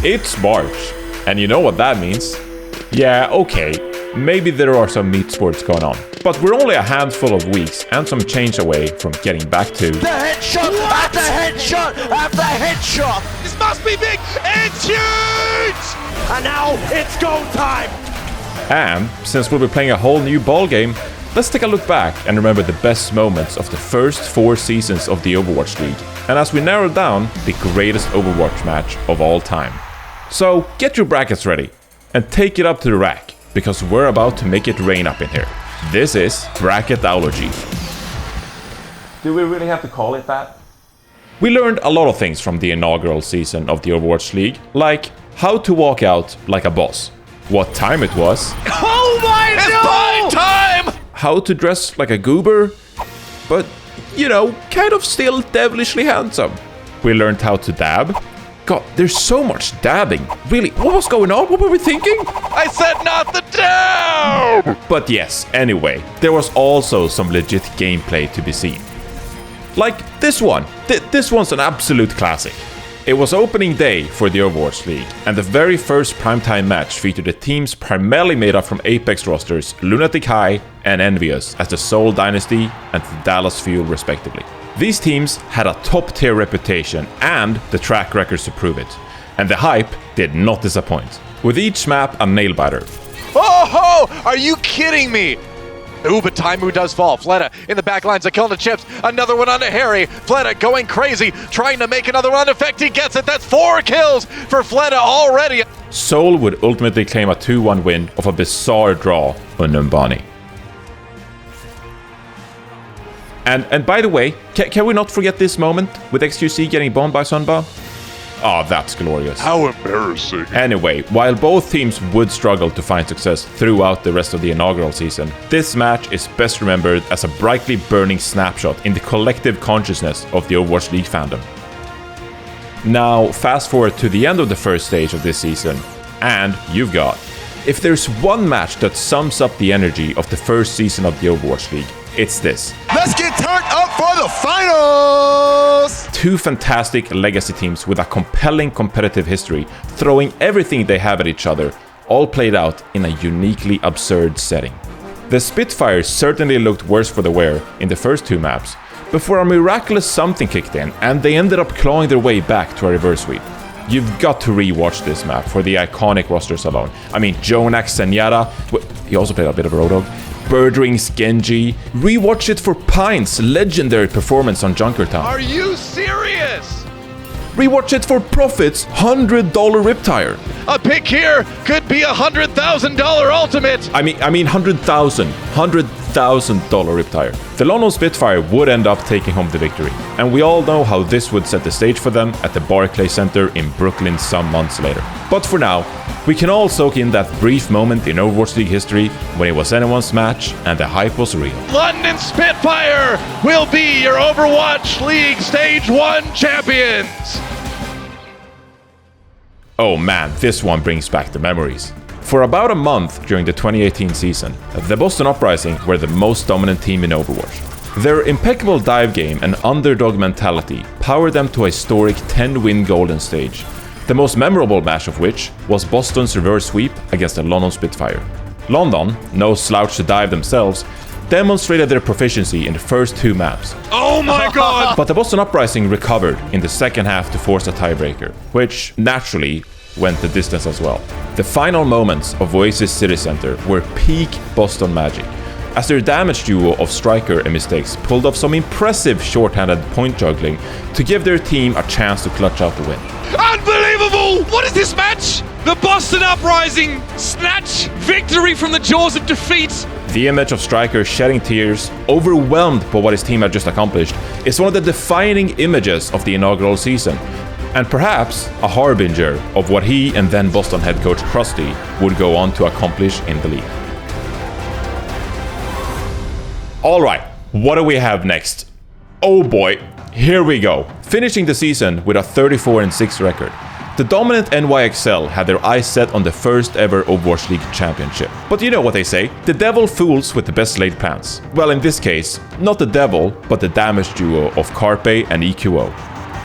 It's March, and you know what that means. Yeah, okay, maybe there are some meat sports going on, but we're only a handful of weeks and some change away from getting back to... The headshot after headshot after headshot! This must be big! It's huge! And now it's go time! And since we'll be playing a whole new ball game, let's take a look back and remember the best moments of the first 4 seasons of the Overwatch League, and as we narrow down, the greatest Overwatch match of all time. So get your brackets ready and take it up to the rack, because we're about to make it rain up in here. This is bracketology. Do we really have to call it that? We learned a lot of things from the inaugural season of the Overwatch League, like how to walk out like a boss, what time it was, Oh my god! It's time! how to dress like a goober, but, you know, kind of still devilishly handsome. We learned how to dab. God, there's so much dabbing. Really, what was going on? What were we thinking? I said not the dab! But yes, anyway, there was also some legit gameplay to be seen. Like this one. This one's an absolute classic. It was opening day for the Overwatch League, and the very first primetime match featured the teams primarily made up from Apex rosters Lunatic High and Envious as the Seoul Dynasty and the Dallas Fuel respectively. These teams had a top-tier reputation and the track records to prove it, and the hype did not disappoint, with each map a nail-biter. Oh ho! Are you kidding me? Ooh, but Taimu does fall. Fleta in the back lines, a kill on the chips. Another one onto Harry. Fleta going crazy, trying to make another one. Effect, he gets it. That's 4 kills for Fleta already. Seoul would ultimately claim a 2-1 win of a bizarre draw on Numbani. And by the way, can we not forget this moment with XQC getting bombed by Sunba? Oh, that's glorious. How embarrassing. Anyway, while both teams would struggle to find success throughout the rest of the inaugural season, this match is best remembered as a brightly burning snapshot in the collective consciousness of the Overwatch League fandom. Now, fast forward to the end of the first stage of this season, and you've got... If there's one match that sums up the energy of the first season of the Overwatch League, it's this. Let's get turned up for the finals! 2 fantastic legacy teams with a compelling competitive history, throwing everything they have at each other, all played out in a uniquely absurd setting. The Spitfire certainly looked worse for the wear in the first 2 maps, before a miraculous something kicked in and they ended up clawing their way back to a reverse sweep. You've got to re-watch this map for the iconic rosters alone. I mean, Jonax, Zenyatta, he also played a bit of Roadhog, Birdrings, Genji. Re-watch it for Pine's legendary performance on Junkertown. Are you serious? Rewatch it for Profit's $100 Riptire. A pick here could be $100,000 ultimate. I mean $100,000 Riptire. The London Spitfire would end up taking home the victory, and we all know how this would set the stage for them at the Barclays Center in Brooklyn some months later. But for now, we can all soak in that brief moment in Overwatch League history when it was anyone's match and the hype was real. London Spitfire will be your Overwatch League Stage 1 champions. Oh man, this one brings back the memories. For about a month during the 2018 season, the Boston Uprising were the most dominant team in Overwatch. Their impeccable dive game and underdog mentality powered them to a historic 10-win golden stage, the most memorable match of which was Boston's reverse sweep against the London Spitfire. London, no slouch to dive themselves, demonstrated their proficiency in the first 2 maps. Oh my god! But the Boston Uprising recovered in the second half to force a tiebreaker, which naturally went the distance as well. The final moments of Oasis City Center were peak Boston magic, as their damage duo of Striker and Mistakes pulled off some impressive short-handed point juggling to give their team a chance to clutch out the win. Unbelievable! What is this match? The Boston Uprising snatch victory from the jaws of defeat. The image of Striker shedding tears, overwhelmed by what his team had just accomplished, is one of the defining images of the inaugural season, and perhaps a harbinger of what he and then Boston head coach Krusty would go on to accomplish in the league. Alright, what do we have next? Oh boy, here we go. Finishing the season with a 34-6 record. The dominant NYXL had their eyes set on the first ever Overwatch League championship. But you know what they say, the devil fools with the best laid plans. Well, in this case, not the devil, but the damage duo of Carpe and EQO.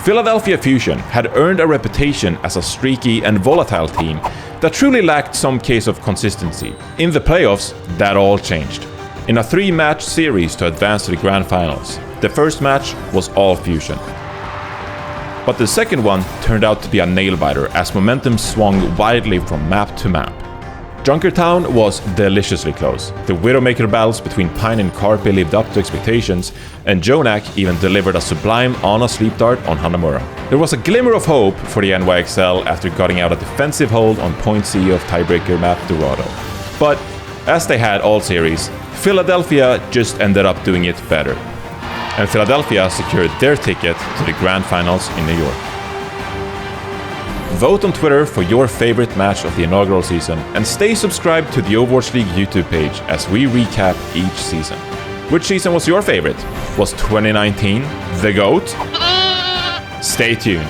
Philadelphia Fusion had earned a reputation as a streaky and volatile team that truly lacked some case of consistency. In the playoffs, that all changed. In a 3-match series to advance to the grand finals, the first match was all Fusion. But the second one turned out to be a nail-biter as momentum swung wildly from map to map. Junkertown was deliciously close. The Widowmaker battles between Pine and Carpe lived up to expectations, and Jonak even delivered a sublime Ana sleep dart on Hanamura. There was a glimmer of hope for the NYXL after gutting out a defensive hold on Point C of tiebreaker map Dorado. But, as they had all series, Philadelphia just ended up doing it better. And Philadelphia secured their ticket to the grand finals in New York. Vote on Twitter for your favorite match of the inaugural season, and stay subscribed to the Overwatch League YouTube page as we recap each season. Which season was your favorite? Was 2019 the GOAT? Stay tuned.